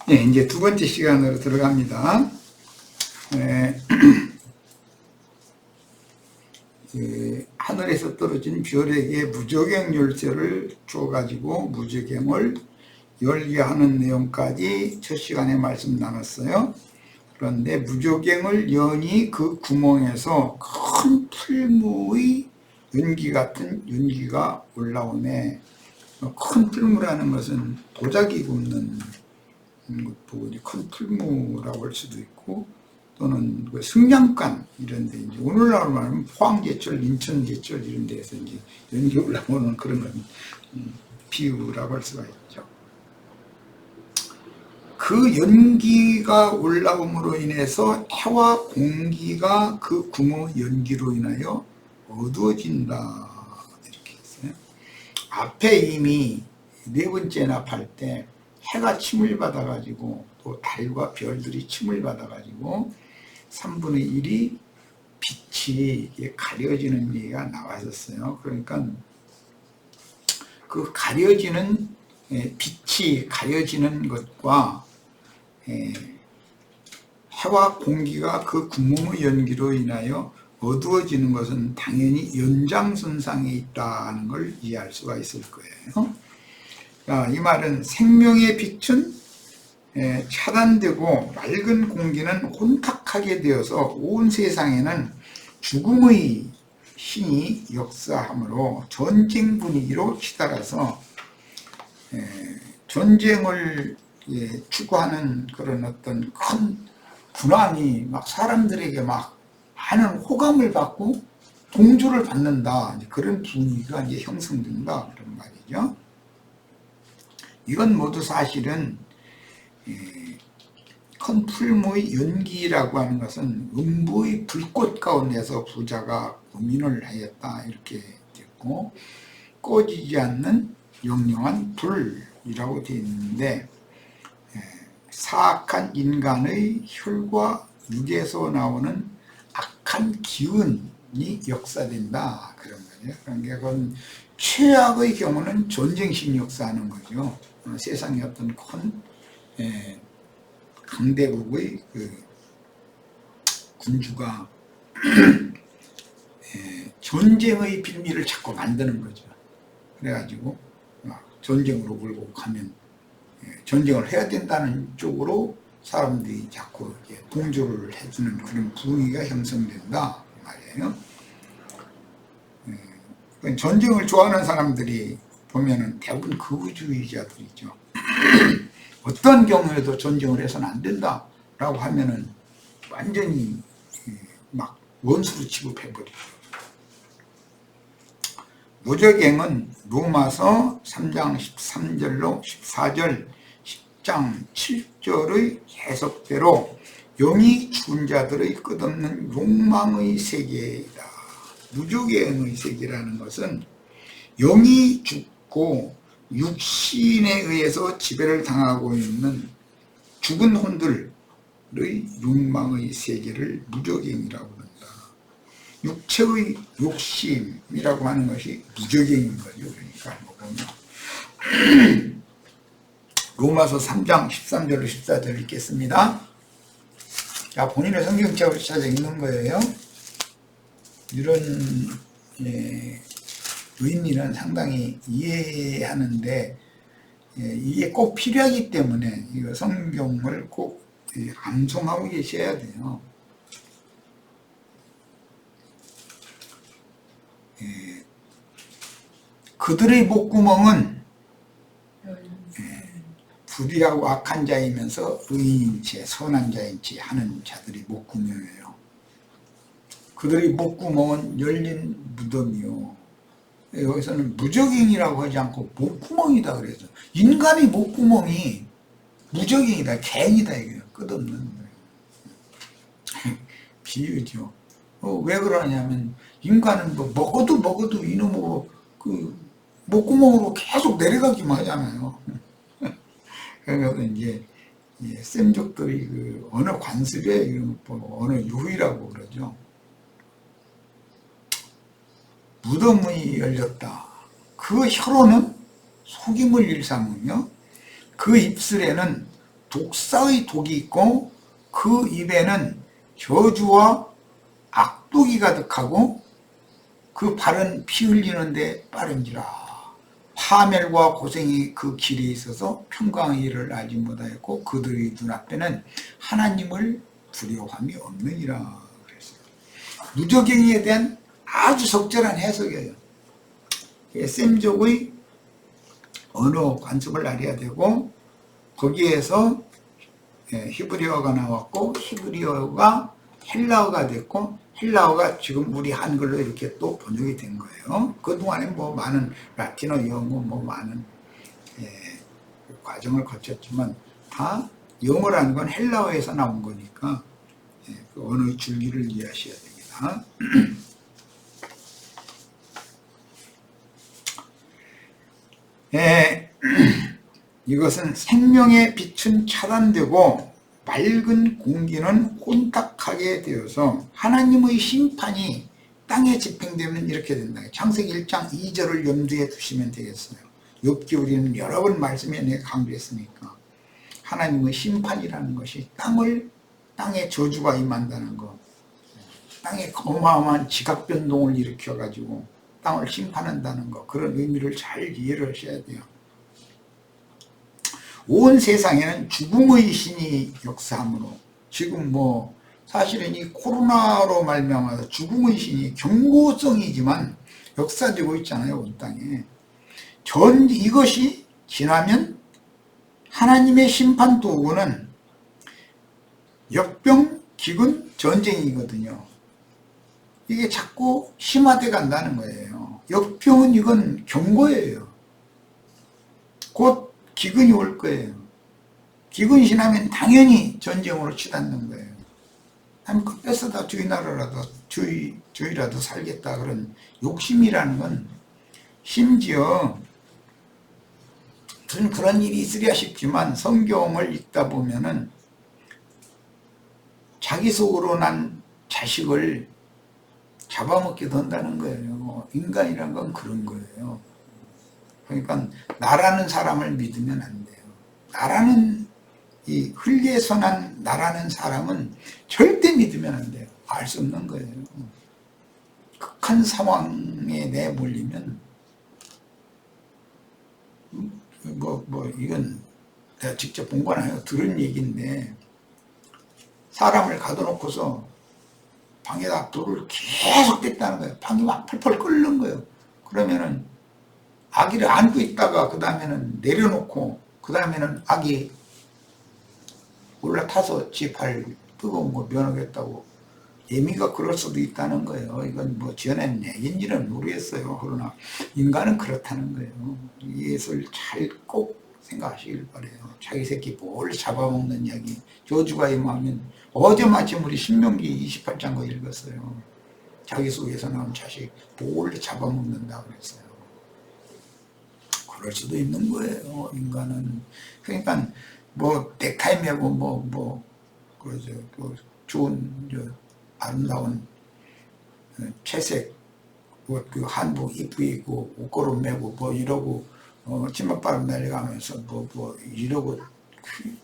네, 이제 두 번째 시간으로 들어갑니다. 네, 하늘에서 떨어진 별에게 무저갱 열쇠를 줘가지고 무저갱을 열게 하는 내용까지 첫 시간에 말씀 나눴어요. 그런데 무저갱을 여니 그 구멍에서 큰 풀무의 연기 같은 연기가 올라오네. 큰 풀무라는 것은 도자기 굽는 것 보고 큰 풀무라고 할 수도 있고, 또는 그 승량간 이런 데, 이제 오늘날로 말하면 포항제철, 인천제철 이런 데에서 이제 연기 올라오는 그런 건 비유라고 할 수가 있죠. 그 연기가 올라옴으로 인해서 해와 공기가 그 구멍 연기로 인하여 어두워진다, 이렇게 했어요. 앞에 이미 네 번째 납할 때 해가 침을 받아가지고 또 달과 별들이 침을 받아가지고 3분의 1이 빛이 가려지는 얘기가 나왔었어요. 그러니까 그 가려지는 빛이 가려지는 것과 해와 공기가 그 구멍의 연기로 인하여 어두워지는 것은 당연히 연장선상에 있다는 걸 이해할 수가 있을 거예요. 이 말은 생명의 빛은 차단되고 맑은 공기는 혼탁하게 되어서 온 세상에는 죽음의 신이 역사하므로 전쟁 분위기로 치달아서 전쟁을 추구하는 그런 어떤 큰 군함이 막 사람들에게 막 많은 호감을 받고 동조를 받는다, 그런 분위기가 이제 형성된다, 그런 말이죠. 이건 모두 사실은 큰 풀무의 연기라고 하는 것은 음부의 불꽃 가운데서 부자가 고민을 하였다, 이렇게 됐고, 꺼지지 않는 영영한 불이라고 되어 있는데, 사악한 인간의 혈과 육에서 나오는 악한 기운이 역사된다, 그런 거예요. 그러니까 그건 최악의 경우는 전쟁식 역사하는 거죠. 세상의 어떤 큰 강대국의 그 군주가 전쟁의 빌미를 자꾸 만드는 거죠. 그래가지고 전쟁으로 몰고 가면 전쟁을 해야 된다는 쪽으로 사람들이 자꾸 동조를 해주는 그런 분위기가 형성된다, 말이에요. 전쟁을 좋아하는 사람들이 보면은 대부분 극우주의자들이죠. 어떤 경우에도 전쟁을 해서는 안 된다라고 하면은 완전히 막 원수로 취급해버리죠. 무저갱은 로마서 3장 13절로 14절, 10장 7절의 해석대로 영이 죽은 자들의 끝없는 욕망의 세계이다. 무저갱의 세계라는 것은 영이 죽고 육신에 의해서 지배를 당하고 있는 죽은 혼들의 욕망의 세계를 무저갱이라고 한다. 육체의 욕심이라고 하는 것이 무저갱인 거죠. 그러니까 보면 로마서 3장 13절로 14절 읽겠습니다. 자, 본인의 성경책을 찾아 읽는 거예요. 이런 의미는 상당히 이해하는데 이게 꼭 필요하기 때문에 이거 성경을 꼭 암송하고 계셔야 돼요. 그들의 목구멍은 불의하고 악한 자이면서 의인인 채 선한 자인 채 하는 자들의 목구멍이에요. 그들의 목구멍은 열린 무덤이요. 여기서는 무저갱이라고 하지 않고 목구멍이다 그래서 인간의 목구멍이 무저갱이다, 갱이다, 이게 끝없는 비유죠. 왜 그러냐면 인간은 뭐 먹어도 이놈의 그 목구멍으로 계속 내려가기만 하잖아요. 그래서 이제 쌤족들이 그 언어 관습에 언어 유희라고 그러죠. 무덤이 열렸다. 그 혀로는 속임을 일삼으며 그 입술에는 독사의 독이 있고 그 입에는 저주와 악독이 가득하고 그 발은 피 흘리는데 빠른지라. 파멸과 고생이 그 길에 있어서 평강의 일을 알지 못하였고 그들의 눈앞에는 하나님을 두려움이 없느니라 그랬어요. 무저갱이에 대한 아주 적절한 해석이에요. 셈족의 언어 관습을 알아야 되고 거기에서 히브리어가 나왔고 히브리어가 헬라어가 됐고 헬라어가 지금 우리 한글로 이렇게 또 번역이 된 거예요. 그동안에 뭐 많은 라틴어, 영어 뭐 많은 과정을 거쳤지만 다 영어라는 건 헬라어에서 나온 거니까 그 언어의 줄기를 이해하셔야 됩니다. 이것은 생명의 빛은 차단되고 맑은 공기는 혼탁하게 되어서 하나님의 심판이 땅에 집행되면 이렇게 된다. 창세기 1장 2절을 염두에 두시면 되겠어요. 욥기 우리는 여러 번 말씀에 내가 강조했으니까 하나님의 심판이라는 것이 땅에 저주가 임한다는 것, 땅에 어마어마한 지각 변동을 일으켜 가지고 땅을 심판한다는 것, 그런 의미를 잘 이해를 하셔야 돼요. 온 세상에는 죽음의 신이 역사하므로 지금 뭐 사실은 이 코로나로 말미암아서 죽음의 신이 경고성이지만 역사되고 있잖아요. 온 땅에. 이것이 지나면 하나님의 심판 도구는 역병, 기근, 전쟁이거든요. 이게 자꾸 심화돼 간다는 거예요. 역병은 이건 경고예요. 곧 기근이 올 거예요. 기근이 지나면 당연히 전쟁으로 치닫는 거예요. 한껏 뺏어다 저희라도 살겠다 그런 욕심이라는 건 심지어 그런 일이 있으랴 싶지만 성경을 읽다 보면은 자기 속으로 난 자식을 잡아먹기도 한다는 거예요. 인간이란 건 그런 거예요. 그러니까 나라는 사람을 믿으면 안 돼요. 나라는 이 흙에서 난 나라는 사람은 절대 믿으면 안 돼요. 알 수 없는 거예요. 극한 상황에 내몰리면 이건 내가 직접 본 건 아니에요. 들은 얘기인데 사람을 가둬놓고서 방에다 불을 계속 뺐다는 거예요. 방이 막 펄펄 끓는 거예요. 그러면은 아기를 안고 있다가 그 다음에는 내려놓고 그 다음에는 아기 올라타서 지 발 뜨거운 거 면하겠다고 예미가 그럴 수도 있다는 거예요. 이건 뭐 지어낸 얘기인지는 모르겠어요. 그러나 인간은 그렇다는 거예요. 이것을 잘 꼭 생각하시길 바래요. 자기 새끼 뭘 잡아먹는 이야기 저주가 임하면 어제 마침 우리 신명기 28장 거 읽었어요. 자기 속에서 나온 자식 뭘 잡아먹는다 그랬어요. 그럴 수도 있는 거예요. 인간은. 그러니까 뭐 넥타이 매고 좋은 아름다운 채색 그 한복 입고 옷걸음 매고 이러고 치맛바람 날려가면서 이러고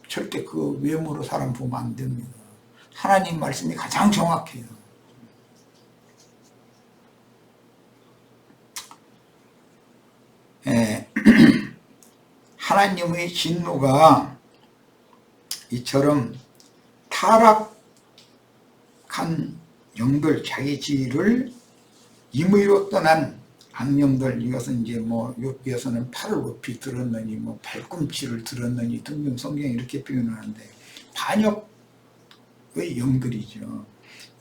절대 그 외모로 사람 보면 안 됩니다. 하나님 말씀이 가장 정확해요. 하나님의 진노가 이처럼 타락한 영들, 자기 지위를 임의로 떠난 악령들, 이것은 이제 욥기에서는 팔을 높이 들었느니 발꿈치를 들었느니 등등 성경이 이렇게 표현하는데 반역의 영들이죠.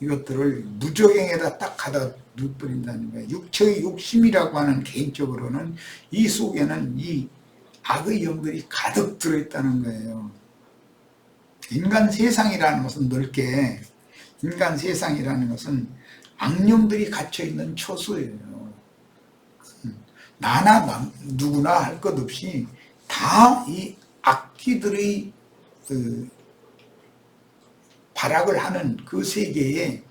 이것들을 무저갱에다 딱 갖다 눕버린다는 거예요. 육체의 욕심이라고 하는 개인적으로는 이 속에는 이 악의 영들이 가득 들어있다는 거예요. 인간 세상이라는 것은 넓게 인간 세상이라는 것은 악령들이 갇혀있는 처소예요. 나나 누구나 할 것 없이 다 이 악기들의 발악을 하는 그 세계에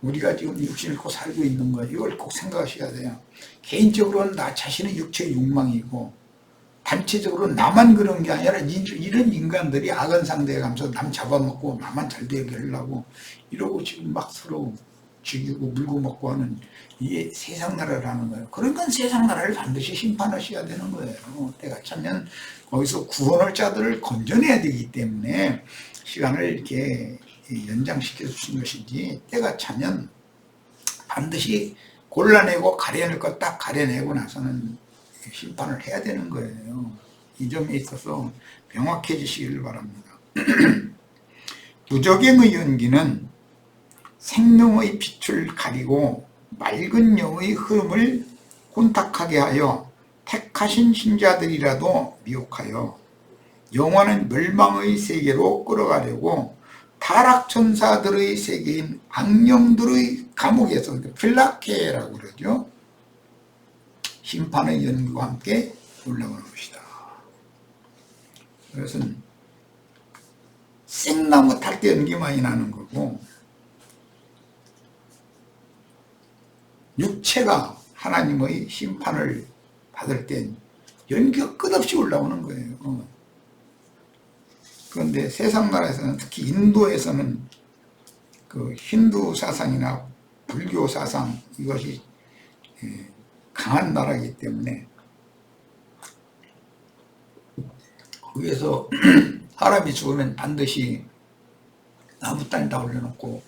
우리가 지금 육신을 입고 살고 있는 거 이걸 꼭 생각하셔야 돼요. 개인적으로는 나 자신의 육체의 욕망이고 단체적으로 나만 그런 게 아니라 이런 인간들이 악한 상대에 가면서 남 잡아먹고 나만 잘 되게 하려고 이러고 지금 막 서로 죽이고 물고 먹고 하는 이게 세상 나라라는 거예요. 그러니까 세상 나라를 반드시 심판하셔야 되는 거예요. 때가 차면 거기서 구원할 자들을 건져내야 되기 때문에 시간을 이렇게 연장시켜 주신 것이지, 때가 차면 반드시 골라내고 가려낼 것 딱 가려내고 나서는 심판을 해야 되는 거예요. 이 점에 있어서 명확해지시길 바랍니다. 무적행의 연기는 생명의 빛을 가리고 맑은 영의 흐름을 혼탁하게 하여 택하신 신자들이라도 미혹하여 영원한 멸망의 세계로 끌어가려고 타락천사들의 세계인 악령들의 감옥에서, 필라케라고 그러죠. 심판의 연기와 함께 올라오는 것이다. 그것은 생나무 탈 때 연기 많이 나는 거고, 육체가 하나님의 심판을 받을 땐 연기가 끝없이 올라오는 거예요. 그런데 세상 나라에서는, 특히 인도에서는 그 힌두 사상이나 불교 사상, 이것이 강한 나라이기 때문에 거기에서 사람이 죽으면 반드시 나무 땅에다 올려놓고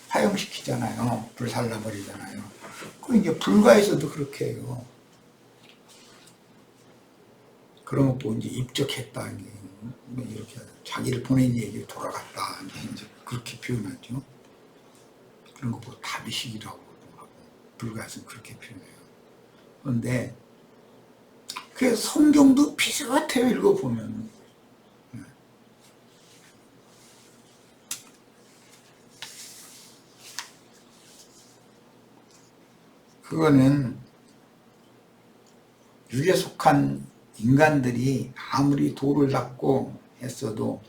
화형시키잖아요. 불살라버리잖아요. 그 이제 불가에서도 그렇게 해요. 그런 거 보고 이제 입적했다, 이렇게 자기를 보낸 얘기 돌아갔다, 이제 그렇게 표현하죠. 그런 거 보고 다비식이라고 하고, 불가에서는 그렇게 표현해요. 그런데 그 성경도 비슷해요. 읽어보면. 그거는 육에 속한 인간들이 아무리 돌을 닦고 했어도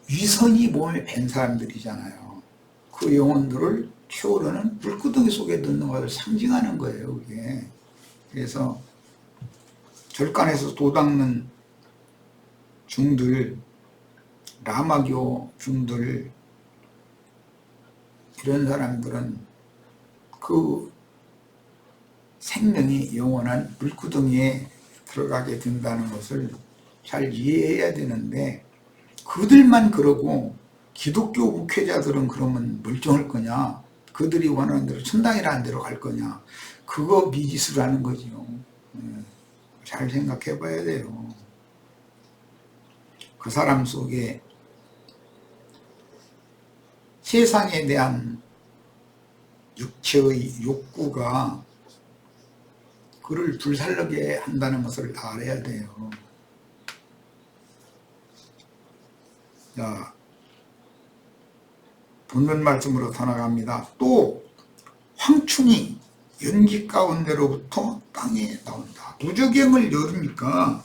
위선이 몸에 밴 사람들이잖아요. 그 영혼들을 채우려는 물구덩이 속에 넣는 것을 상징하는 거예요, 그게. 그래서 절간에서 도닦는 중들, 라마교 중들, 이런 사람들은 그 생명이 영원한 물구덩이에 들어가게 된다는 것을 잘 이해해야 되는데, 그들만 그러고 기독교 목회자들은 그러면 멀쩡할 거냐, 그들이 원하는 대로 천당이라는 대로 갈 거냐, 그거 미지수를 하는 거지요. 잘 생각해 봐야 돼요. 그 사람 속에 세상에 대한 육체의 욕구가 그를 불살르게 한다는 것을 알아야 돼요. 자, 본문 말씀으로 더 나갑니다. 또 황충이 연기 가운데로부터 땅에 나온다. 무저갱을 열으니까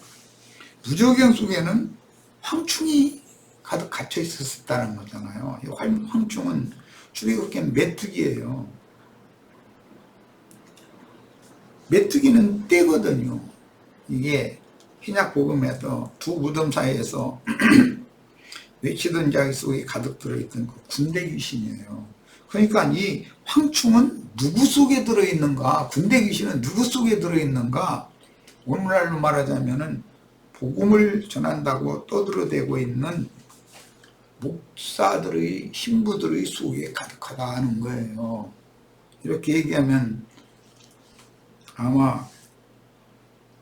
무저갱 속에는 황충이 가득 갇혀 있었다는 거잖아요. 이 황충은 출애굽기엔 메뚜기예요. 메뚜기는 떼거든요. 이게 신약 복음에서 두 무덤 사이에서 외치던 자기 속에 가득 들어있던 그 군대 귀신이에요. 그러니까 이 황충은 누구 속에 들어있는가, 군대 귀신은 누구 속에 들어있는가, 오늘날로 말하자면은 복음을 전한다고 떠들어대고 있는 목사들의, 신부들의 속에 가득하다 하는 거예요. 이렇게 얘기하면 아마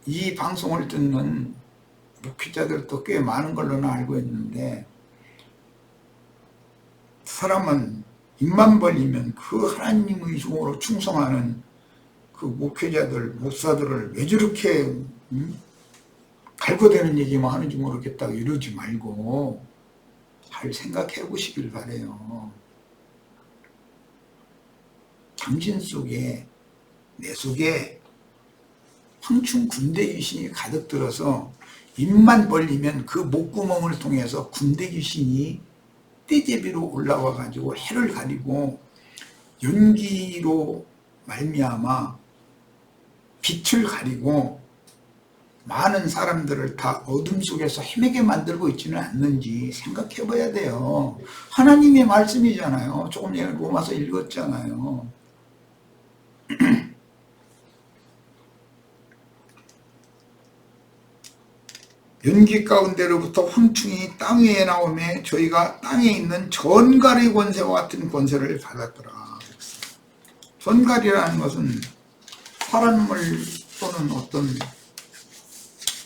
이 방송을 듣는 목회자들도 꽤 많은 걸로는 알고 있는데, 사람은 입만 벌리면 그 하나님의 종으로 충성하는 그 목회자들, 목사들을 왜 저렇게 갈고대는 얘기만 하는지 모르겠다고 이러지 말고 잘 생각해 보시길 바래요. 당신 속에, 내 속에 황충 군대 귀신이 가득 들어서 입만 벌리면 그 목구멍을 통해서 군대 귀신이 떼제비로 올라와 가지고 해를 가리고 연기로 말미암아 빛을 가리고 많은 사람들을 다 어둠 속에서 헤매게 만들고 있지는 않는지 생각해 봐야 돼요. 하나님의 말씀이잖아요. 조금 전에 로마서 읽었잖아요. 연기 가운데로부터 황충이 땅 위에 나오매 저희가 땅에 있는 전갈의 권세와 같은 권세를 받았더라. 전갈이라는 것은 사람을 또는 어떤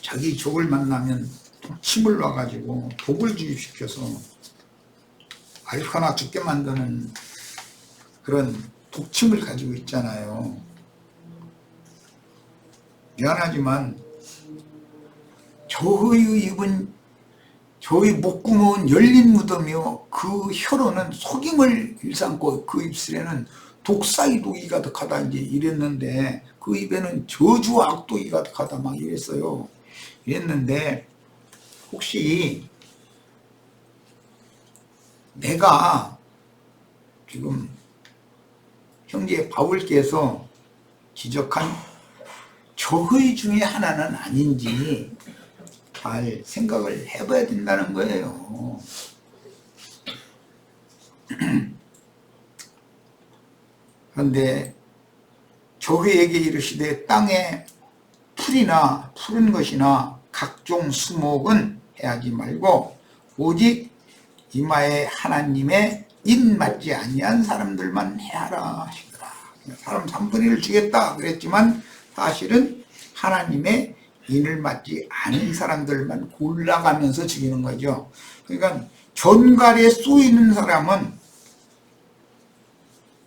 자기 적을 만나면 침을 놔가지고 독을 주입시켜서 앓거나 죽게 만드는 그런 독침을 가지고 있잖아요. 미안하지만 저의 입은 저의 목구멍은 열린 무덤이요 그 혀로는 속임을 일삼고 그 입술에는 독사의 독이 가득하다 이제 이랬는데 그 입에는 저주와 악독이 가득하다 막 이랬어요. 이랬는데 혹시 내가 지금 형제 바울께서 지적한 저의 중에 하나는 아닌지 잘 생각을 해봐야 된다는 거예요. 그런데 저희에게 이르시되 땅에 풀이나 푸른 것이나 각종 수목은 해하지 말고 오직 이마에 하나님의 인 맞지 아니한 사람들만 해하라 하시더라. 사람 3분의 1을 주겠다 그랬지만 사실은 하나님의 인을 맞지 않은 사람들만 골라가면서 죽이는 거죠. 그러니까 전갈에 쏘이는 사람은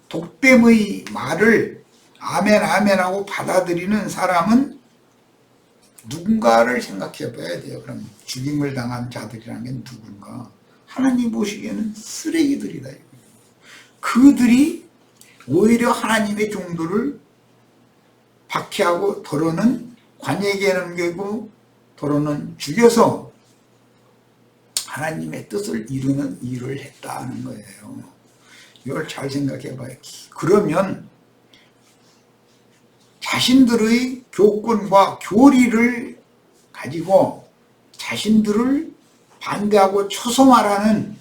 독뱀의 말을 아멘 아멘 하고 받아들이는 사람은 누군가를 생각해 봐야 돼요. 그럼 죽임을 당한 자들이라는 게 누군가? 하나님 보시기에는 쓰레기들이다. 그들이 오히려 하나님의 종도를 박해하고 더러는 관에게 넘기고 더러는 죽여서 하나님의 뜻을 이루는 일을 했다는 거예요. 이걸 잘 생각해 봐요. 그러면 자신들의 교권과 교리를 가지고 자신들을 반대하고 초성화라는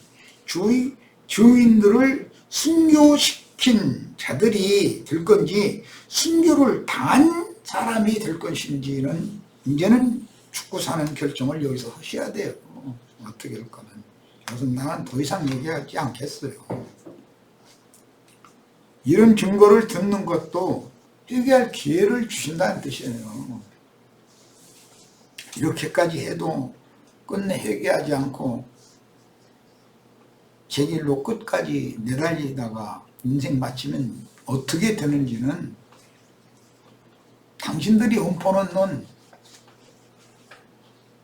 주인들을 순교시킨 자들이 될 건지 순교를 당한 사람이 될 것인지는 이제는 죽고 사는 결정을 여기서 하셔야 돼요. 어떻게 할 거는. 그래서 나는 더 이상 얘기하지 않겠어요. 이런 증거를 듣는 것도 회개할 기회를 주신다는 뜻이에요. 이렇게까지 해도 끝내 회개하지 않고 제 길로 끝까지 내달리다가 인생 마치면 어떻게 되는지는 당신들이 엎어놓는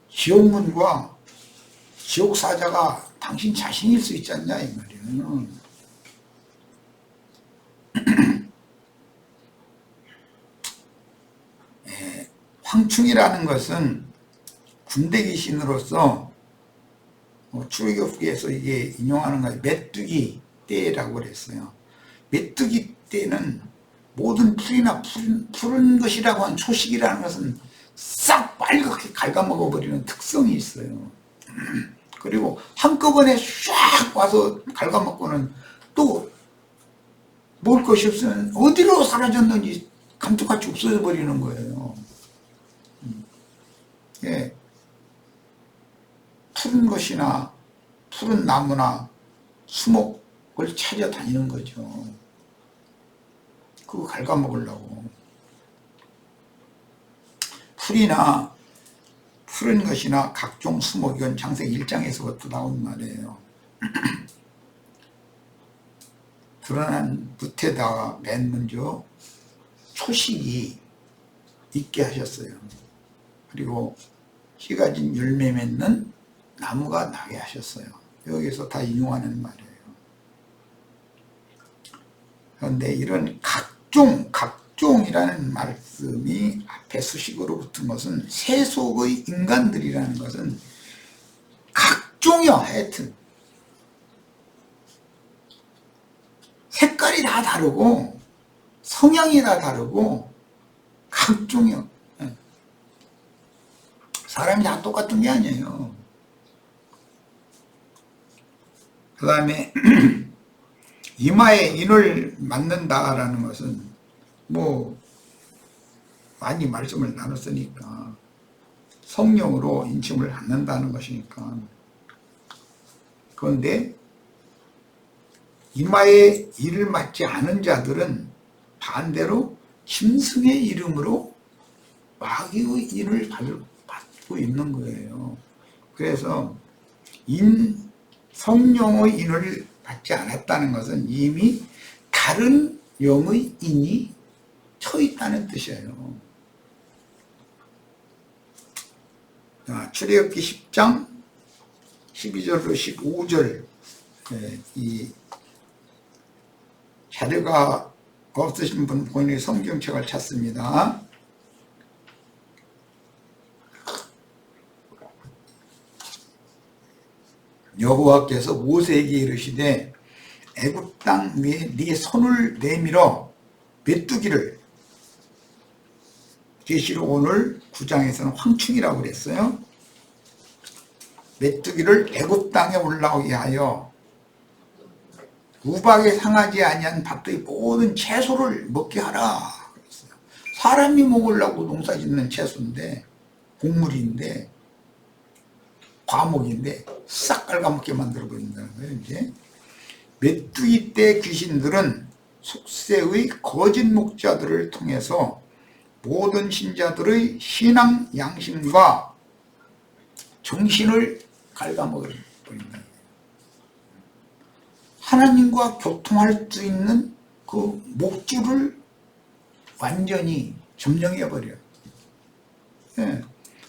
지옥문과 지옥사자가 당신 자신일 수 있지 않냐 이 말이에요. 황충이라는 것은 군대 귀신으로서 출애굽기에서 이게 인용하는 거예요. 메뚜기 떼라고 그랬어요. 메뚜기 떼는 모든 풀이나 푸른 것이라고 한 초식이라는 것은 싹 빨갛게 갉아먹어 버리는 특성이 있어요. 그리고 한꺼번에 쫙 와서 갉아먹고는 또 먹을 것이 없으면 어디로 사라졌는지 감쪽같이 없어져 버리는 거예요. 예. 푸른 것이나 푸른 나무나 수목을 찾아다니는 거죠. 그거 갉아먹으려고. 풀이나 푸른 것이나 각종 수목, 이건 창세기 1장에서부터 나온 말이에요. 드러난 붓에다가 맨 먼저 초식이 있게 하셨어요. 그리고 씨가 진 열매 맺는 나무가 나게 하셨어요. 여기서 다 인용하는 말이에요. 그런데 이런 각종이라는 말씀이 앞에 수식으로 붙은 것은 세속의 인간들이라는 것은 각종이요. 하여튼 색깔이 다 다르고 성향이 다 다르고 각종이요. 사람이 다 똑같은 게 아니에요. 그 다음에 이마에 인을 맞는다라는 것은 뭐 많이 말씀을 나눴으니까 성령으로 인침을 받는다는 것이니까. 그런데 이마에 인을 맞지 않은 자들은 반대로 짐승의 이름으로 마귀의 인을 받고 있는 거예요. 그래서 성령의 인을 받지 않았다는 것은 이미 다른 영의 인이 쳐 있다는 뜻이에요. 출애굽기 10장 12절로 15절 이 자료가 없으신 분 본인의 성경책을 찾습니다. 여호와께서 모세에게 이르시되 애굽 땅 위에 네 손을 내밀어 메뚜기를, 계시록 오늘 9장에서는 황충이라고 그랬어요. 메뚜기를 애굽 땅에 올라오게 하여 우박에 상하지 아니한 밭의 모든 채소를 먹게 하라 그랬어요. 사람이 먹으려고 농사 짓는 채소인데, 곡물인데, 과목인데 싹 갉아먹게 만들어버린다는 거예요. 이제 메뚜기 떼 귀신들은 속세의 거짓 목자들을 통해서 모든 신자들의 신앙 양심과 정신을 갉아먹어버린다. 하나님과 교통할 수 있는 그 목줄을 완전히 점령해버려요.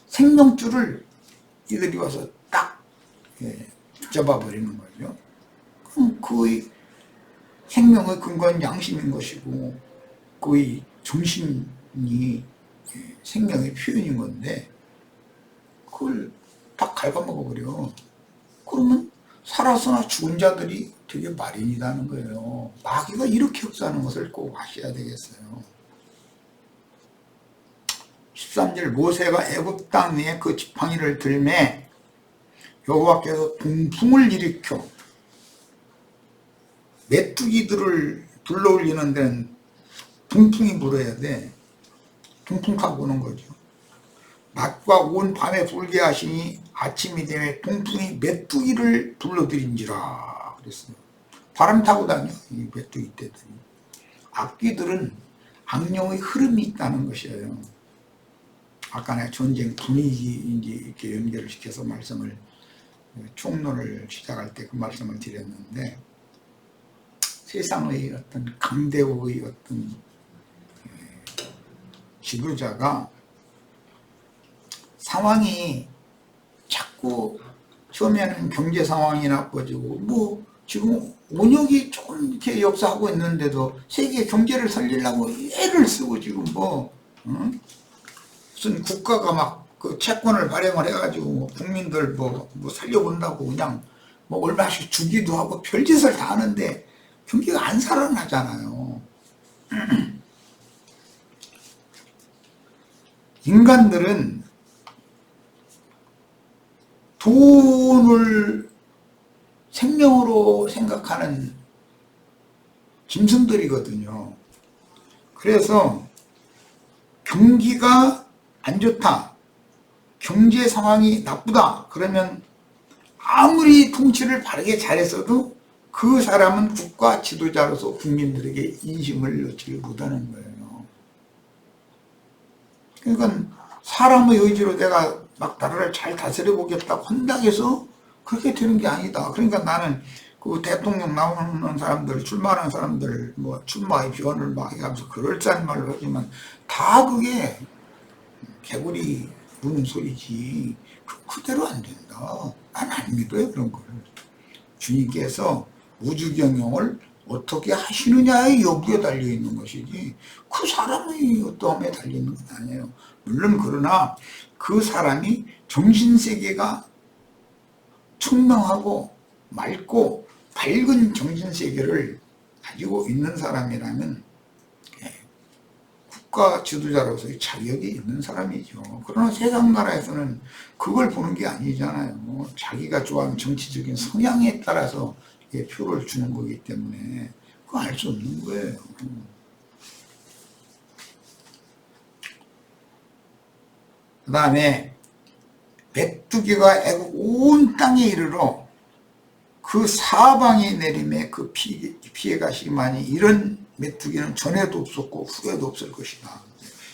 생명줄을 이들이 와서 딱 붙잡아버리는 거죠. 그럼 그의 생명의 근거는 양심인 것이고 그의 정신이 생명의 표현인 건데 그걸 딱 갉아먹어버려. 그러면 살아서나 죽은 자들이 되게 마련이라는 거예요. 마귀가 이렇게 역사하는 것을 꼭 아셔야 되겠어요. 13절 모세가 애굽 땅 위에 그 지팡이를 들매 여호와께서 동풍을 일으켜 메뚜기들을 불러올리는 데는 동풍이 불어야 돼. 동풍하고 오는 거죠. 낮과 온 밤에 불게 하시니 아침이 되면 동풍이 메뚜기를 불러들인지라 그랬어요. 바람 타고 다녀 이 메뚜기 떼들이. 악귀들은 악령의 흐름이 있다는 것이에요. 아까 내가 전쟁 분위기 이제 이렇게 연결을 시켜서 말씀을 총론을 시작할 때 그 말씀을 드렸는데, 세상의 어떤 강대국의 어떤 지도자가 상황이 자꾸 처음에는 경제 상황이 나빠지고 뭐 지금 온역이 조금 이렇게 역사하고 있는데도 세계 경제를 살리려고 애를 쓰고 지금 뭐 무슨 국가가 막 그 채권을 발행을 해가지고 국민들 뭐 살려본다고 그냥 뭐 얼마씩 주기도 하고 별짓을 다 하는데 경기가 안 살아나잖아요. 인간들은 돈을 생명으로 생각하는 짐승들이거든요. 그래서 경기가 안 좋다, 경제 상황이 나쁘다 그러면 아무리 통치를 바르게 잘했어도 그 사람은 국가 지도자로서 국민들에게 인심을 얻지 못하는 거예요. 그러니까 사람의 의지로 내가 막 나라를 잘 다스려 보겠다고 한다고 해서 그렇게 되는 게 아니다. 그러니까 나는 그 대통령 나오는 사람들, 출마하는 사람들 뭐 출마의 비원을 막 하면서 그럴싸한 말을 하지만 다 그게 개구리 우는 소리지 그대로 안 된다. 난 안 믿어요 그런 걸. 주님께서 우주경영을 어떻게 하시느냐의 여부에 달려있는 것이지 그 사람의 어떠함에 달려있는 건 아니에요. 물론 그러나 그 사람이 정신세계가 청명하고 맑고 밝은 정신세계를 가지고 있는 사람이라면 국가 지도자로서의 자격이 있는 사람이죠. 그러나 세상 나라에서는 그걸 보는 게 아니잖아요. 자기가 좋아하는 정치적인 성향에 따라서 표를 주는 거기 때문에 그거 알 수 없는 거예요. 그 다음에 메뚜기가 애국 온 땅에 이르러 그 사방에 내림에 그 피해가 심하니 이런 메뚜기는 전에도 없었고 후에도 없을 것이다.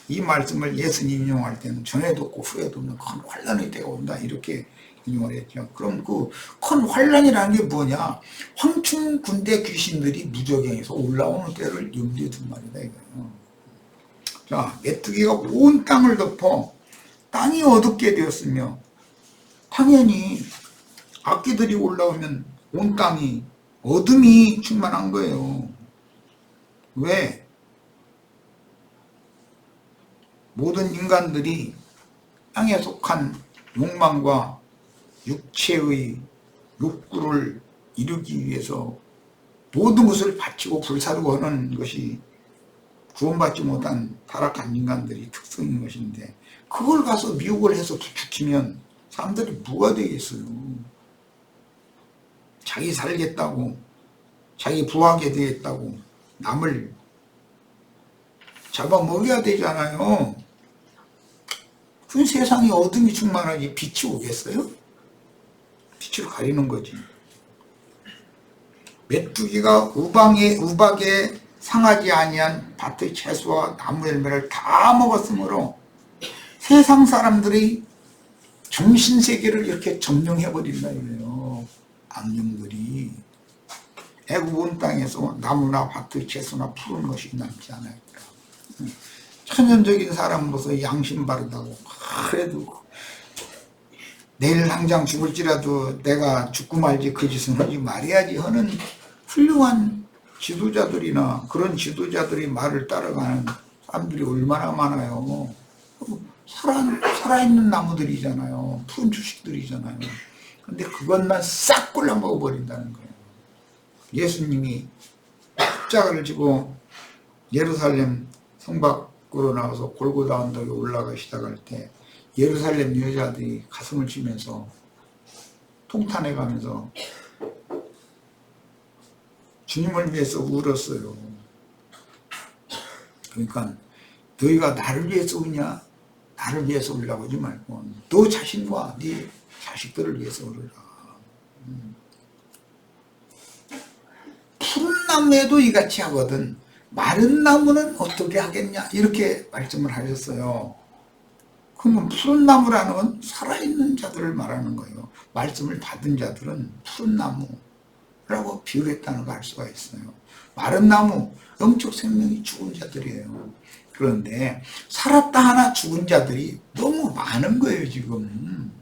이 말씀을 예수님 인용할 때는 전에도 없고 후에도 없는 큰 환란의 때가 온다 이렇게 인용을 했죠. 그럼 그 큰 환란이라는 게 뭐냐? 황충 군대 귀신들이 무적행에서 올라오는 때를 염두에 둔 말이다 이거예요. 자, 메뚜기가 온 땅을 덮어 땅이 어둡게 되었으며 당연히 악기들이 올라오면 온 땅이 어둠이 충만한 거예요. 왜? 모든 인간들이 땅에 속한 욕망과 육체의 욕구를 이루기 위해서 모든 것을 바치고 불사르고 하는 것이 구원받지 못한 타락한 인간들이 특성인 것인데 그걸 가서 미혹을 해서 부추기면 사람들이 뭐가 되겠어요? 자기 살겠다고, 자기 부하게 되겠다고 남을 잡아먹여야 되잖아요. 그 세상에 어둠이 충만하지 빛이 오겠어요? 빛을 가리는 거지. 메뚜기가 우박에 상하지 아니한 밭의 채소와 나무 열매를 다 먹었으므로 세상 사람들의 정신세계를 이렇게 점령해버린다 이거예요. 악령들이. 애굽 온 땅에서 나무나 밭의 채소나 푸른 것이 남지 않아요. 천연적인 사람으로서 양심 바르다고 그래도 내일 당장 죽을지라도 내가 죽고 말지 그 짓은 하지 말아야지 하는 훌륭한 지도자들이나 그런 지도자들이 말을 따라가는 사람들이 얼마나 많아요. 살아있는 나무들이잖아요. 푸른 주식들이잖아요. 근데 그것만 싹 골라 먹어버린다는 거예요. 예수님이 십자가를 지고 예루살렘 성 밖으로 나와서 골고다 언덕에 올라가 시작할 때 예루살렘 여자들이 가슴을 치면서 통탄해 가면서 주님을 위해서 울었어요. 그러니까 너희가 나를 위해서 우냐? 나를 위해서 울라고 하지 말고 너 자신과 네 자식들을 위해서 울으라. 푸른 나무에도 이같이 하거든 마른 나무는 어떻게 하겠냐 이렇게 말씀을 하셨어요. 그러면 푸른 나무라는 건 살아있는 자들을 말하는 거예요. 말씀을 받은 자들은 푸른 나무라고 비유했다는 걸 알 수가 있어요. 마른 나무, 영적 생명이 죽은 자들이에요. 그런데 살았다 하나 죽은 자들이 너무 많은 거예요 지금.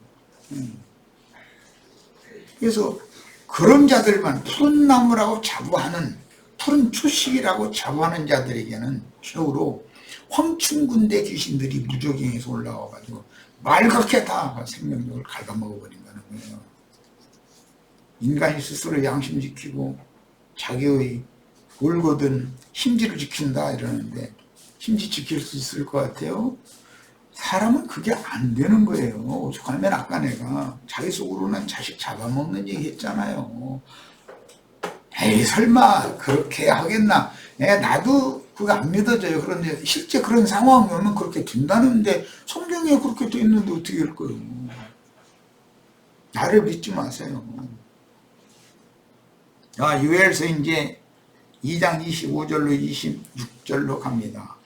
그래서 그런 자들만 푸른 나무라고 자부하는 푸른 초식이라고 자부하는 자들에게는 최후로 황충군대 귀신들이 무적행에서 올라와가지고 말갛게 다 생명력을 갉아먹어버린다는 거예요. 인간이 스스로 양심 지키고 자기의 올곧은 심지를 지킨다 이러는데 심지 지킬 수 있을 것 같아요? 사람은 그게 안 되는 거예요. 오죽하면 아까 내가 자기 속으로는 자식 잡아먹는 얘기 했잖아요. 에이 설마 그렇게 하겠나? 나도 그거 안 믿어져요. 그런데 실제 그런 상황이 오면 그렇게 된다는데 성경에 그렇게 돼 있는데 어떻게 할 거예요? 나를 믿지 마세요. 요엘서 이제 2장 25절로 26절로 갑니다.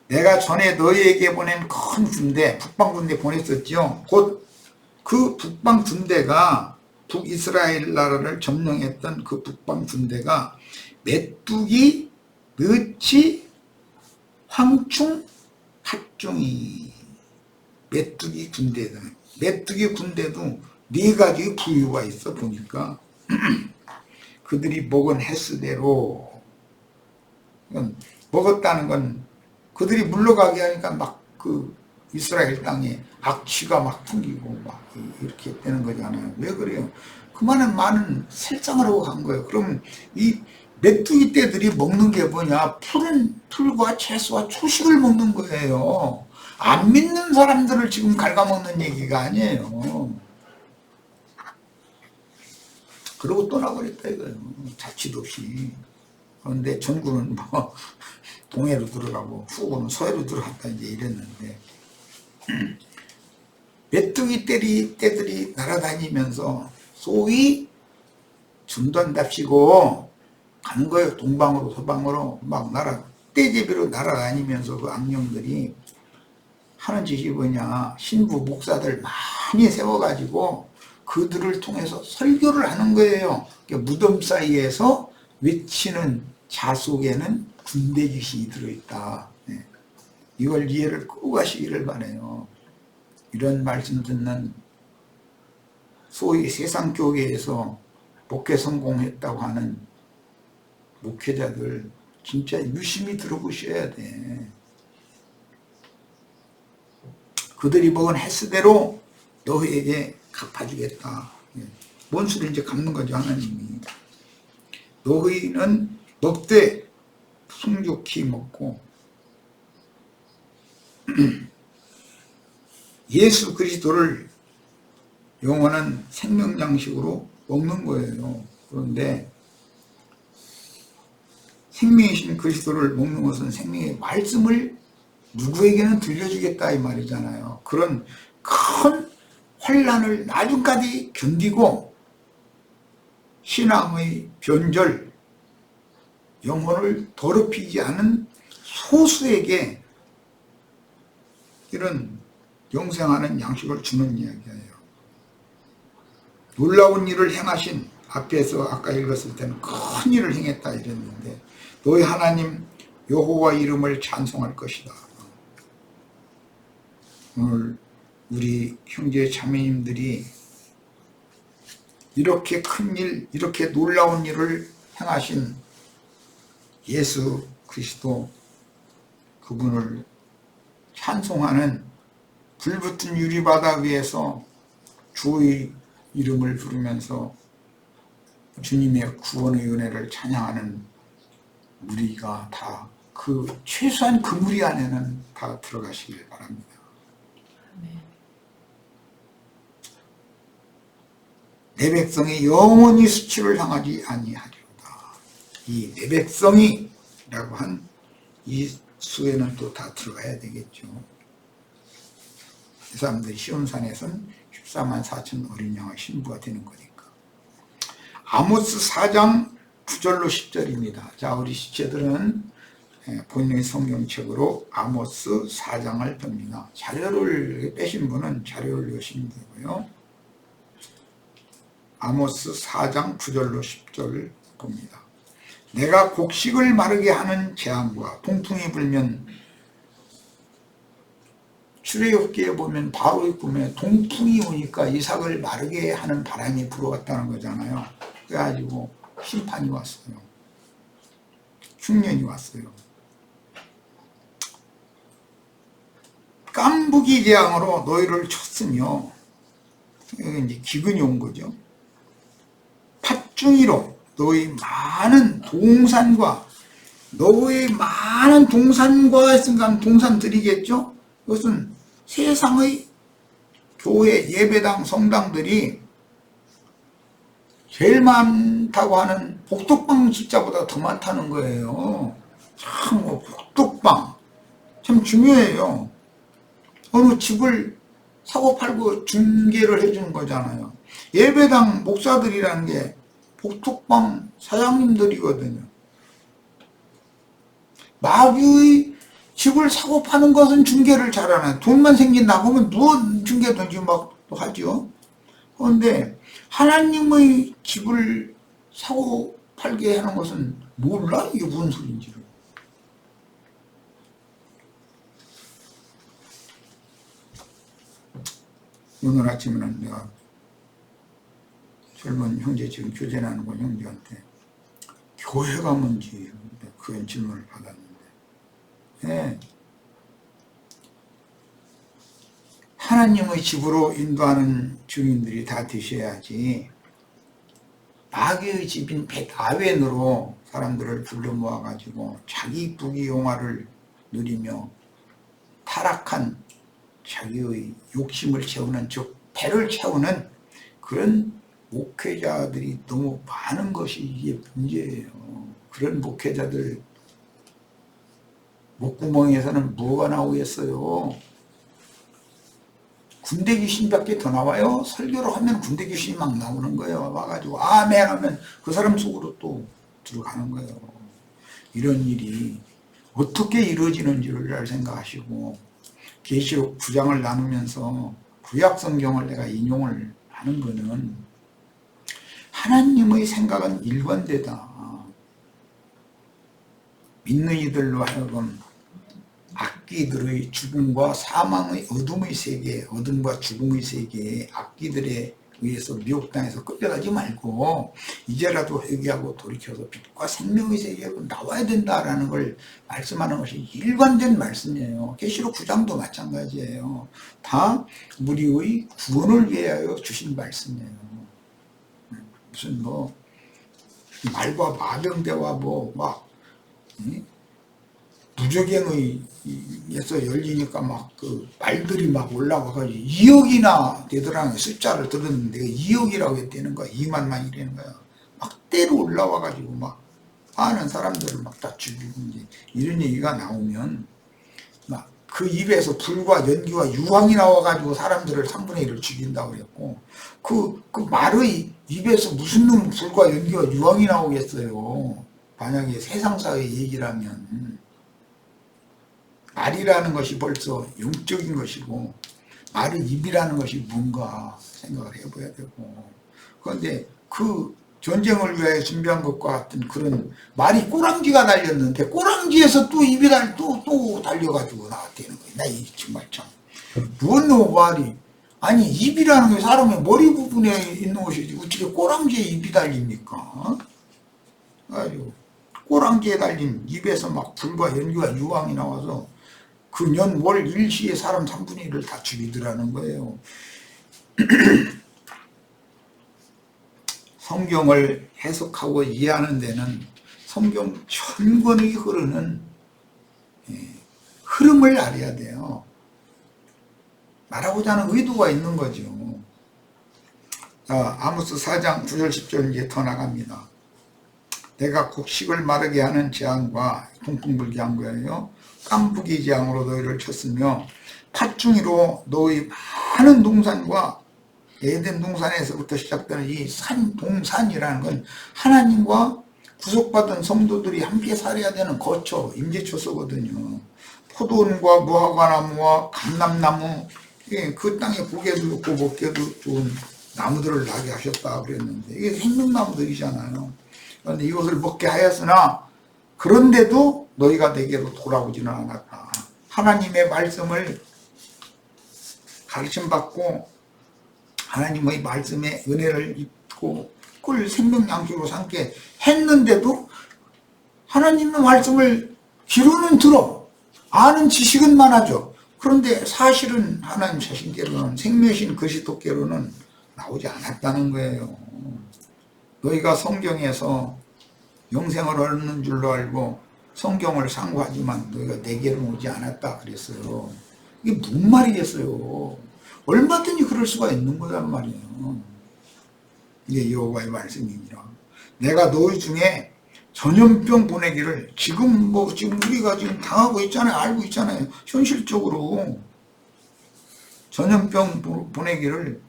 내가 전에 너희에게 보낸 큰 군대, 북방 군대 보냈었죠. 곧 그 북방 군대가 북이스라엘 나라를 점령했던 그 북방 군대가 메뚜기, 너치, 황충, 팥종이 메뚜기 군대다. 메뚜기 군대도 네 가지의 부류가 있어 보니까 그들이 먹은 횟수대로 먹었다는 건 그들이 물러가게 하니까 막 그 이스라엘 땅에 악취가 막 풍기고 막 이렇게 되는 거잖아요. 왜 그래요? 그만한 많은 살상을 하고 간 거예요. 그럼 이 메뚜기 떼들이 먹는 게 뭐냐? 풀과 채소와 초식을 먹는 거예요. 안 믿는 사람들을 지금 갉아먹는 얘기가 아니에요. 그러고 떠나버렸다 이거예요. 자취도 없이. 그런데 전구는 뭐 동해로 들어가고 후구는 서해로 들어갔다 이제 이랬는데 메뚜기 떼들이 날아다니면서 소위 전단답시고 가는 거예요. 동방으로 서방으로 막 떼제비로 날아다니면서 그 악령들이 하는 짓이 뭐냐, 신부 목사들 많이 세워가지고 그들을 통해서 설교를 하는 거예요. 그러니까 무덤 사이에서 외치는 자 속에는 군대 귀신이 들어있다. 네. 이걸 이해를 꼭 하시기를 바라요. 이런 말씀 듣는 소위 세상 교계에서 목회 성공했다고 하는 목회자들 진짜 유심히 들어보셔야 돼. 그들이 먹은 횟수대로 너희에게 갚아주겠다. 뭔 소리인지 갚는 거죠, 하나님이. 너희는 먹되 풍족히 먹고 예수 그리스도를 영원한 생명양식으로 먹는 거예요. 그런데 생명이신 그리스도를 먹는 것은 생명의 말씀을 누구에게는 들려주겠다 이 말이잖아요. 그런 큰 환난을 나중까지 견디고 신앙의 변절, 영혼을 더럽히지 않은 소수에게 이런 영생하는 양식을 주는 이야기예요. 놀라운 일을 행하신, 앞에서 아까 읽었을 때는 큰 일을 행했다 이랬는데 너희 하나님 여호와 이름을 찬송할 것이다. 오늘 우리 형제 자매님들이 이렇게 큰 일, 이렇게 놀라운 일을 행하신 예수 그리스도 그분을 찬송하는 불붙은 유리바다 위에서 주의 이름을 부르면서 주님의 구원의 은혜를 찬양하는 무리가 다 최소한 그 무리 안에는 다 들어가시길 바랍니다. 내 백성이 영원히 수치를 당하지 아니하리로다. 이 내 백성이라고 한 이 수에는 또 다 들어가야 되겠죠. 이 사람들이 시온산에서는 14만 4천 어린 양의 신부가 되는 거니까. 아모스 4장 9절로 10절입니다. 자, 우리 시체들은 본인의 성경책으로 아모스 4장을 봅니다. 자료를 빼신 분은 자료를 여시면 되고요. 아모스 4장 9절로 10절 봅니다. 내가 곡식을 마르게 하는 재앙과 동풍이 불면, 출애굽기에 보면 바로의 꿈에 동풍이 오니까 이삭을 마르게 하는 바람이 불어왔다는 거잖아요. 그래가지고 심판이 왔어요. 흉년이 왔어요. 깐부기 재앙으로 너희를 쳤으며, 여기 이제 기근이 온 거죠. 팥중이로 너희 많은 동산과 했으니까 동산들이겠죠. 이것은 세상의 교회, 예배당, 성당들이 제일 많다고 하는 복덕방 숫자보다 더 많다는 거예요. 참, 복덕방 참 중요해요. 어느 집을 사고 팔고 중개를 해주는 거잖아요. 예배당 목사들이라는 게 복덕방 사장님들이거든요. 마귀의 집을 사고 파는 것은 중개를 잘하네. 돈만 생긴다고 하면 무슨 중개든지 막 하죠. 그런데 하나님의 집을 사고 팔게 하는 것은 몰라? 이게 무슨 소리인지를. 오늘 아침에는 내가 젊은 형제, 지금 교제하는 건 형제한테 교회가 뭔지 그런 질문을 받았는데, 네. 하나님의 집으로 인도하는 주민들이 다 되셔야지 마귀의 집인 벳아웬으로 사람들을 불러 모아가지고 자기 부귀영화를 누리며 타락한 자기의 욕심을 채우는, 즉 배를 채우는 그런 목회자들이 너무 많은 것이 이게 문제예요. 그런 목회자들 목구멍에서는 뭐가 나오겠어요? 군대 귀신밖에 더 나와요? 설교를 하면 군대 귀신이 막 나오는 거예요. 와가지고 아멘 하면 그 사람 속으로 또 들어가는 거예요. 이런 일이 어떻게 이루어지는지를 잘 생각하시고, 계시록 9장을 나누면서 구약 성경을 내가 인용을 하는 거는 하나님의 생각은 일관되다. 믿는 이들로 하여금 악기들의 죽음과 사망의 어둠의 세계, 어둠과 죽음의 세계에 악기들에 의해서 미혹당해서 끌려가지 말고 이제라도 회개하고 돌이켜서 빛과 생명의 세계로 나와야 된다라는 걸 말씀하는 것이 일관된 말씀이에요. 계시록 9장도 마찬가지예요. 다 우리의 구원을 위하여 주신 말씀이에요. 무슨 뭐 말과 마병대와 막 무적행의에서 열리니까 막 그 말들이 막 올라와가지고 2억이나 되더라는 숫자를 들었는데 2억이라고 했다는 거야. 2만만 이라는 거야. 막 때로 올라와가지고 막 많은 사람들을 막 다 죽이고, 이제 이런 얘기가 나오면 막 그 입에서 불과 연기와 유황이 나와가지고 사람들을 3분의 1을 죽인다고 그랬고, 그 말의 입에서 무슨 놈 불과 연기와 유황이 나오겠어요. 만약에 세상사의 얘기라면. 말이라는 것이 벌써 영적인 것이고 말의 입이라는 것이 뭔가 생각을 해봐야 되고, 그런데 그 전쟁을 위하여 준비한 것과 같은 그런 말이 꼬랑지가 달렸는데 꼬랑지에서 또 입이 또 달려가지고 나왔다는 거예요. 나 이 정말 참 뭔 놈의 말이, 아니 입이라는 게 사람의 머리 부분에 있는 것이지 어떻게 꼬랑지에 입이 달립니까? 아주 꼬랑지에 달린 입에서 막 불과 연기와 유황이 나와서 그 년 월 일시에 사람 3분의 1을 다 죽이더라는 거예요. 성경을 해석하고 이해하는 데는 성경 전권이 흐르는 흐름을 알아야 돼요. 말하고자 하는 의도가 있는 거죠. 자, 아모스 4장 9절 10절 이제 더 나갑니다. 내가 곡식을 마르게 하는 재앙과 통풍불게 한 거예요. 깐부기 재앙으로 너희를 쳤으며 팥중이로 너희 많은 동산과 에덴 동산에서부터 시작되는 이 동산이라는 건 하나님과 구속받은 성도들이 함께 살아야 되는 거처, 임재초소거든요. 포도원과 무화과나무와 감람나무, 그 땅에 보기에도 좋고 먹기에도 좋은 나무들을 나게 하셨다 그랬는데 이게 생명나무들이잖아요. 그런데 이것을 먹게 하였으나 그런데도 너희가 내게로 돌아오지는 않았다. 하나님의 말씀을 가르침받고 하나님의 말씀에 은혜를 입고 그걸 생명양식으로 삼게 했는데도 하나님의 말씀을 귀로는 들어, 아는 지식은 많아져. 그런데 사실은 하나님 자신께로는, 생명신 그리스도께로는 나오지 않았다는 거예요. 너희가 성경에서 영생을 얻는 줄로 알고 성경을 상고하지만 너희가 내게로 오지 않았다 그랬어요. 이게 무슨 말이겠어요? 얼마든지 그럴 수가 있는 거란 말이에요. 이게 여호와의 말씀입니다. 내가 너희 중에 전염병 보내기를 지금 우리가 지금 당하고 있잖아요. 알고 있잖아요. 현실적으로 전염병 보내기를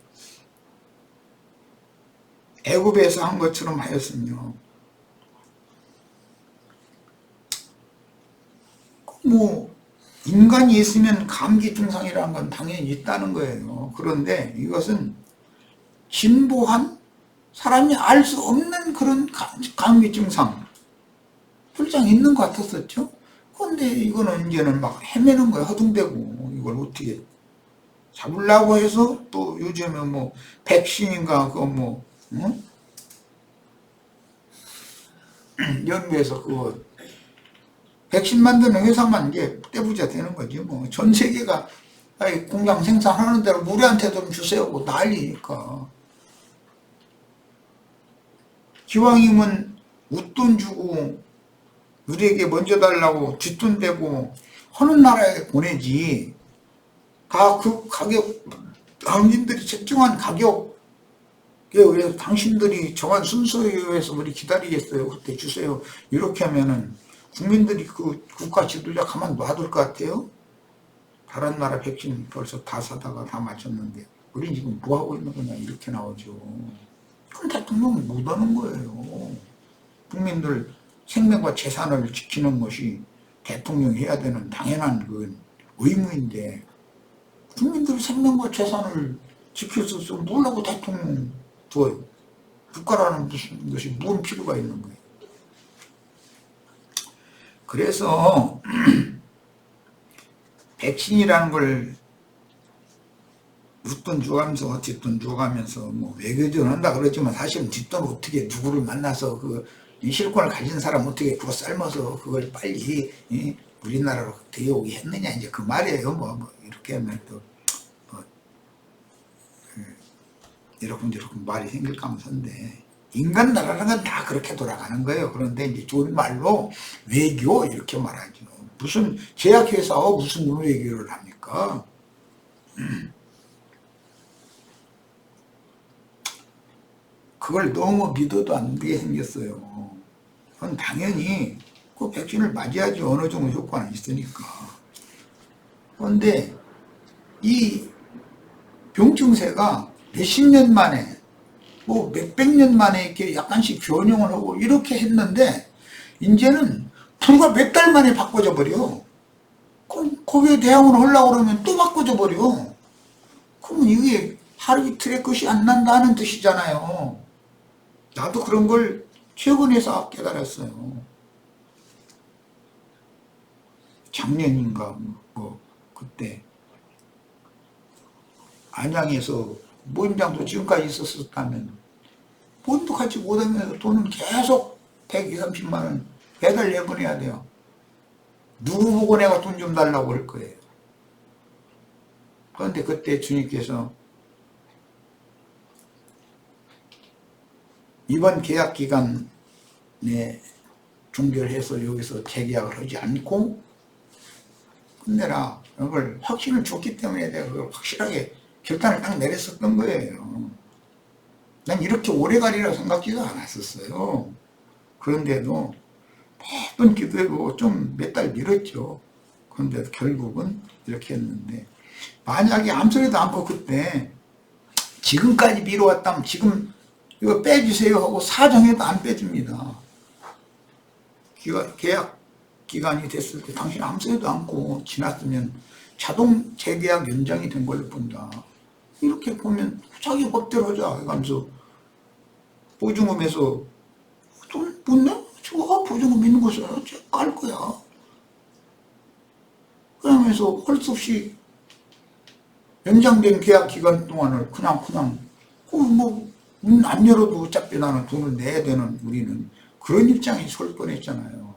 애굽에서 한 것처럼 하였으며, 인간이 있으면 감기 증상이라는 건 당연히 있다는 거예요. 그런데 이것은 진보한 사람이 알 수 없는 그런 감기 증상 풀장 있는 것 같았었죠. 그런데 이거는 이제는 막 헤매는 거예요. 허둥대고 이걸 어떻게 잡으려고 해서 또 요즘에 백신인가 연구해서 그거 백신 만드는 회사만 이제 떼부자 되는 거지. 전 세계가 공장 생산하는 대로 우리한테 좀 주세요. 난리니까. 기왕이면 웃돈 주고 우리에게 먼저 달라고 뒷돈 대고 하는 나라에 보내지. 다 그 가격, 당신들이 책정한 가격에 왜 당신들이 정한 순서에 의해서 우리 기다리겠어요. 그때 주세요. 이렇게 하면은 국민들이 그 국가 지도자 가만 놔둘 것 같아요? 다른 나라 백신 벌써 다 사다가 다 맞췄는데 우린 지금 뭐하고 있는 거냐 이렇게 나오죠. 그럼 대통령은 못하는 거예요. 국민들 생명과 재산을 지키는 것이 대통령이 해야 되는 당연한 그 의무인데 국민들 생명과 재산을 지킬 수 없으면 뭐라고 대통령 두어요. 국가라는 무슨 것이 뭔 필요가 있는 거예요. 그래서 백신이라는 걸 웃돈 주가면서 뒷돈 주가면서 뭐 외교전 한다 그러지만 사실은 뒷돈 어떻게 누구를 만나서 그 실권을 가진 사람 어떻게 그거 삶아서 그걸 빨리 우리나라로 데려오게 했느냐 이제 그 말이에요. 뭐 이렇게 하면 또 이렇게 말이 생길 가면서인데 인간 나라는 건 다 그렇게 돌아가는 거예요. 그런데 이제 좋은 말로 외교 이렇게 말하죠. 무슨 제약회사와 무슨 외교를 합니까? 그걸 너무 믿어도 안 되게 생겼어요. 그건 당연히 그 백신을 맞아야지 어느 정도 효과는 있으니까. 그런데 이 병증세가 몇십 년 만에 뭐 몇백 년 만에 이렇게 약간씩 변형을 하고 이렇게 했는데 이제는 불과 몇 달 만에 바꿔져 버려. 그럼 거기에 대응을 하려고 그러면 또 바꿔져 버려. 그러면 이게 하루 이틀의 것이 안 난다는 뜻이잖아요. 나도 그런 걸 최근에서 깨달았어요. 작년인가 뭐 그때 안양에서 모임장도 지금까지 있었다면 본도 같이 못하면서 돈은 계속 120, 30만 원 매달 내보내야 돼요. 누구 보고 내가 돈 좀 달라고 할 거예요. 그런데 그때 주님께서 이번 계약 기간에 종결해서 여기서 재계약을 하지 않고 끝내라. 그걸 확신을 줬기 때문에 내가 그걸 확실하게 결단을 딱 내렸었던 거예요. 난 이렇게 오래 가리라 생각지도 않았었어요. 그런데도 매번 기도해보고 좀 몇 달 미뤘죠. 그런데 결국은 이렇게 했는데 만약에 아무소리도 않고 그때 지금까지 미뤄왔다면 지금 이거 빼주세요 하고 사정해도 안 빼줍니다. 계약 기간이 됐을 때 당신 아무소리도 않고 지났으면 자동 재계약 연장이 된 걸로 본다. 이렇게 보면 자기 법대로 하자 해가면서 보증금에서 돈 못 내? 좋아, 보증금 있는 곳을 깔 거야. 그러면서 할 수 없이 연장된 계약 기간 동안을 그냥 뭐 문 안 열어도 어차피 나는 돈을 내야 되는 우리는 그런 입장에 설 뻔했잖아요.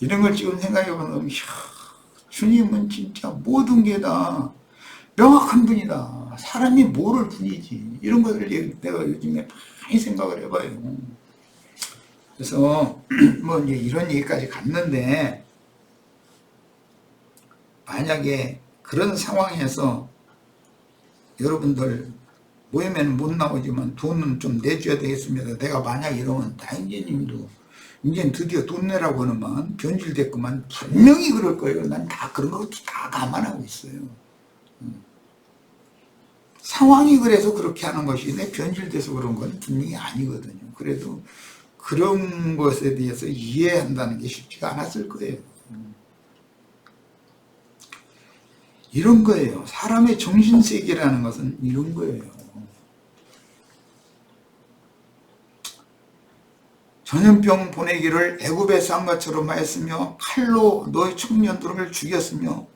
이런 걸 지금 생각해보면 주님은 진짜 모든 게 다 명확한 분이다. 사람이 모를 뿐이지. 이런 것을 내가 요즘에 많이 생각을 해봐요. 그래서 뭐 이제 이런 얘기까지 갔는데 만약에 그런 상황에서 여러분들 모임에는 못 나오지만 돈은 좀 내줘야 되겠습니다. 내가 만약 이러면 다인재님도 이제 드디어 돈 내라고 하는만 변질됐구만 분명히 그럴 거예요. 난 다 그런 것도 다 감안하고 있어요. 상황이 그래서 그렇게 하는 것이 내 변질돼서 그런 건 분명히 아니거든요. 그래도 그런 것에 대해서 이해한다는 게 쉽지가 않았을 거예요. 이런 거예요. 사람의 정신세계라는 것은 이런 거예요. 전염병 보내기를 애굽에서 한 것처럼 하였으며 칼로 너희 청년들을 죽였으며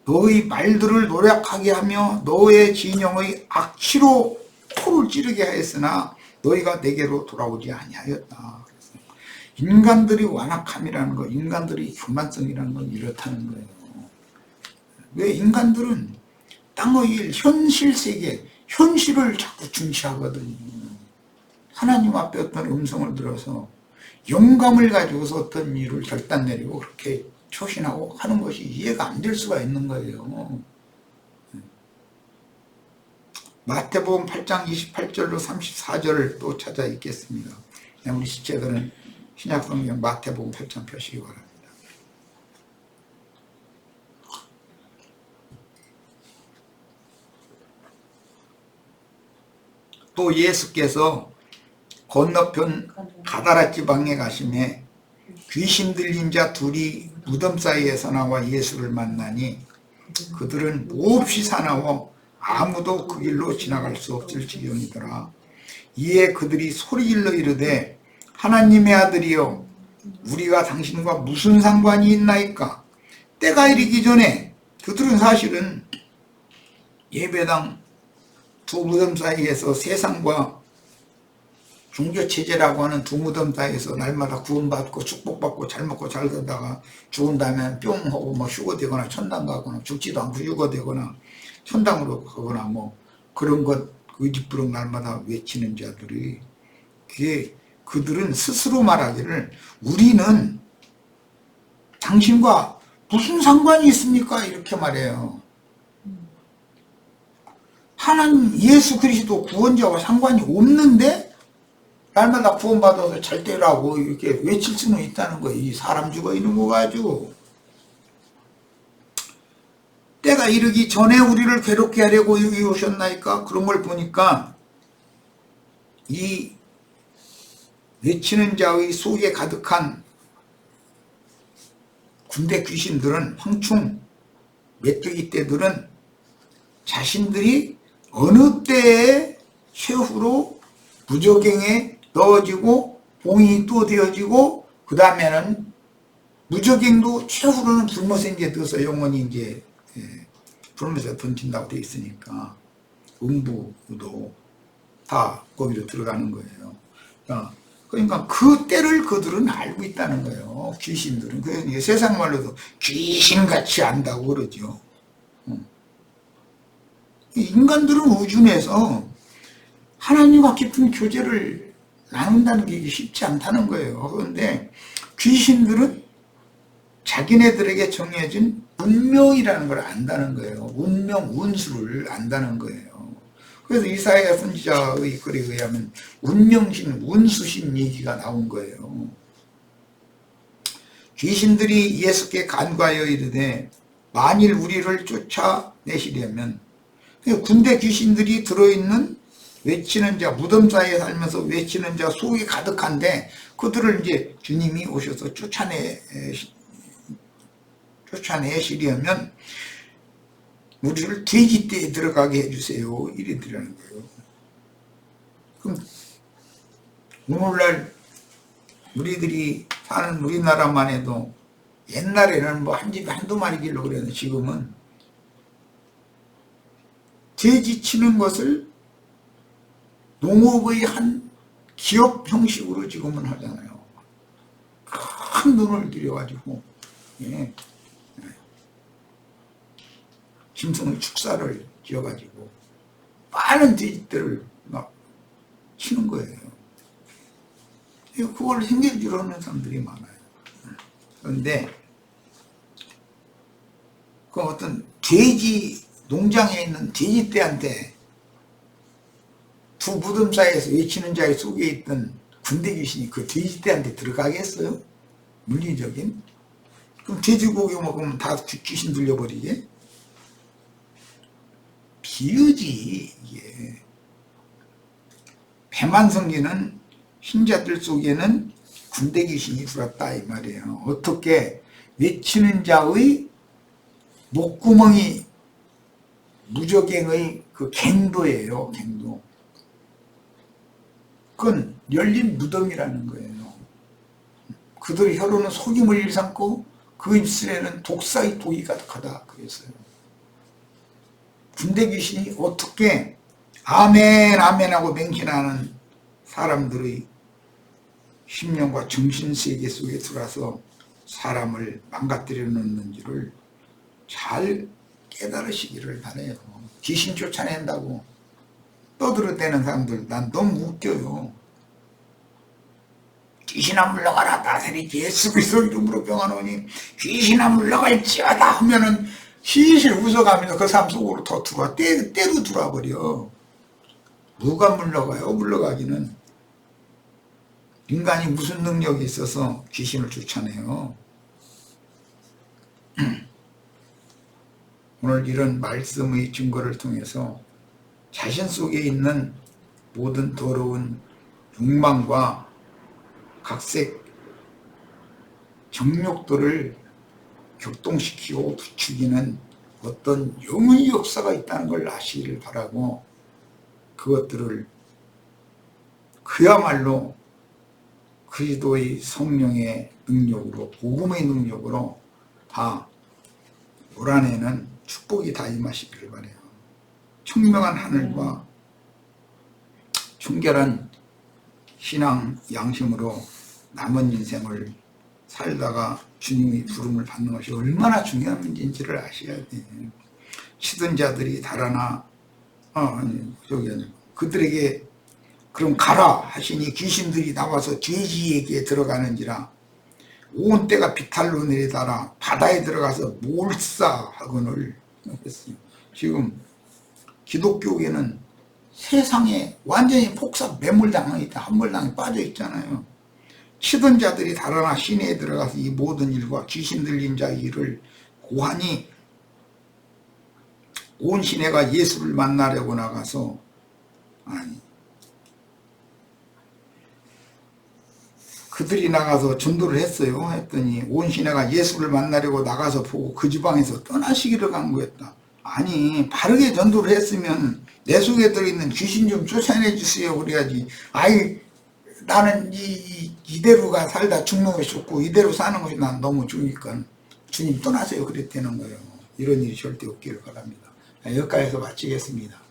너희 말들을 노력하게 하며 너의 진영의 악취로 코를 찌르게 하였으나 너희가 내게로 돌아오지 아니하였다. 인간들이 완악함이라는 거, 인간들이 교만성이라는 건 이렇다는 거예요. 왜 인간들은 땅의 일, 현실 세계, 현실을 자꾸 중시하거든요. 하나님 앞에 어떤 음성을 들어서 영감을 가지고서 어떤 일을 결단 내리고 그렇게 초신하고 하는 것이 이해가 안 될 수가 있는 거예요. 마태복음 8장 28절로 34절을 또 찾아 읽겠습니다. 우리 시체들은 신약성경 마태복음 8장 펴시기 바랍니다. 또 예수께서 건너편 가다라 지방에 가심에 귀신 들린 자 둘이 무덤 사이에서 나와 예수를 만나니 그들은 몹시 사나워 아무도 그 길로 지나갈 수 없을 지경이더라. 이에 그들이 소리질러 이르되 하나님의 아들이여 우리가 당신과 무슨 상관이 있나이까. 때가 이르기 전에 그들은 사실은 예배당 두 무덤 사이에서 세상과 종교체제라고 하는 두 무덤 사이에서 날마다 구원받고 축복받고 잘 먹고 잘 살다가 죽은 다음에 뿅 하고 뭐 휴거되거나 천당 가거나 죽지도 않고 휴거되거나 천당으로 가거나 뭐 그런 것 의지부름 날마다 외치는 자들이 그들은 스스로 말하기를 우리는 당신과 무슨 상관이 있습니까? 이렇게 말해요. 하나님 예수 그리스도 구원자와 상관이 없는데 날마다 구원받아서 잘 되라고 이렇게 외칠 수는 있다는 거예요. 이 사람 죽어 있는 거 가지고. 때가 이르기 전에 우리를 괴롭게 하려고 여기 오셨나이까? 그런 걸 보니까 이 외치는 자의 속에 가득한 군대 귀신들은 황충 메뚜기 떼들은 자신들이 어느 때에 최후로 무저갱에 넣어지고 봉인이 또 되어지고 그 다음에는 무저갱도 최후로는 불못에 이제 넣어서 영원히 이제 불못에 던진다고 되어 있으니까 음부도 다 거기로 들어가는 거예요. 그러니까 그 때를 그들은 알고 있다는 거예요. 귀신들은. 그래서 세상 말로도 귀신같이 안다고 그러죠. 인간들은 우주 내에서 하나님과 깊은 교제를 나눈다는 게 쉽지 않다는 거예요. 그런데 귀신들은 자기네들에게 정해진 운명이라는 걸 안다는 거예요. 운명, 운수를 안다는 거예요. 그래서 이사야 선지자의 글에 의하면 운명신, 운수신 얘기가 나온 거예요. 귀신들이 예수께 간과하여 이르되 만일 우리를 쫓아내시려면 군대 귀신들이 들어있는 외치는 자, 무덤 사이에 살면서 외치는 자 속이 가득한데 그들을 이제 주님이 오셔서 쫓아내시려면 우리를 돼지떼에 들어가게 해주세요. 이래드리는 거예요. 그럼 오늘날 우리들이 사는 우리나라만 해도 옛날에는 뭐 한 집에 한두 마리 길로 그랬는데 지금은 돼지 치는 것을 농업의 한 기업 형식으로 지금은 하잖아요. 큰 돈을 들여가지고 짐승의 축사를 지어가지고 많은 돼지들을 막 치는 거예요. 그걸 행렬지로 하는 사람들이 많아요. 그런데 그 어떤 돼지 농장에 있는 돼지떼한테 두 무덤 사이에서 외치는 자의 속에 있던 군대 귀신이 그 돼지떼한테 들어가겠어요? 물리적인? 그럼 돼지고기 먹으면 다 귀신 들려버리게? 비유지 이게. 배만성기는 신자들 속에는 군대 귀신이 들어왔다 이 말이에요. 어떻게 외치는 자의 목구멍이 무저갱의 그 갱도예요. 갱도. 그건 열린 무덤이라는 거예요. 그들의 혀로는 속임을 일삼고 그 입술에는 독사의 독이 가득하다 그랬어요. 군대 귀신이 어떻게 아멘 아멘 하고 맹신하는 사람들의 심령과 정신세계 속에 들어와서 사람을 망가뜨려 놓는지를 잘 깨달으시기를 바라요. 귀신 쫓아낸다고 떠들어대는 사람들 난 너무 웃겨요. 귀신아 물러가라. 나사렛 예수 그리스도 이름으로 병하노니 귀신아 물러갈지어다 하면은 실실 웃어가면서 그 사람 속으로 더 들어와. 때로 들어와버려. 누가 물러가요? 물러가기는. 인간이 무슨 능력이 있어서 귀신을 쫓아내요? 오늘 이런 말씀의 증거를 통해서 자신 속에 있는 모든 더러운 욕망과 각색 정욕들을 격동시키고 부추기는 어떤 영의 역사가 있다는 걸 아시기를 바라고, 그것들을 그야말로 그리스도의 성령의 능력으로, 복음의 능력으로 다 몰아내는 축복이 다 임하시기를 바라요. 청명한 하늘과 청결한 신앙 양심으로 남은 인생을 살다가 주님의 부름을 받는 것이 얼마나 중요한 문제인지를 아셔야 돼요. 치던 자들이 달아나 그들에게 그럼 가라 하시니 귀신들이 나와서 돼지에게 들어가는지라 온 때가 비탈로 내리다라 바다에 들어가서 몰사하거늘 했어요. 지금 기독교계는 세상에 완전히 폭삭 매몰당해 있다. 함몰당에 빠져 있잖아요. 치던 자들이 달아나 시내에 들어가서 이 모든 일과 귀신 들린 자 일을 고하니 온 시내가 예수를 만나려고 나가서 그들이 나가서 전도를 했어요. 했더니 온 시내가 예수를 만나려고 나가서 보고 그 지방에서 떠나시기를 간구했다. 아니 바르게 전도를 했으면 내 속에 들어있는 귀신 좀 쫓아내 주세요 그래야지. 나는 이대로가 살다 죽는 것이 좋고 이대로 사는 것이 난 너무 좋으니까 주님 떠나세요 그랬다는 거예요. 이런 일이 절대 없기를 바랍니다. 여기까지서 마치겠습니다.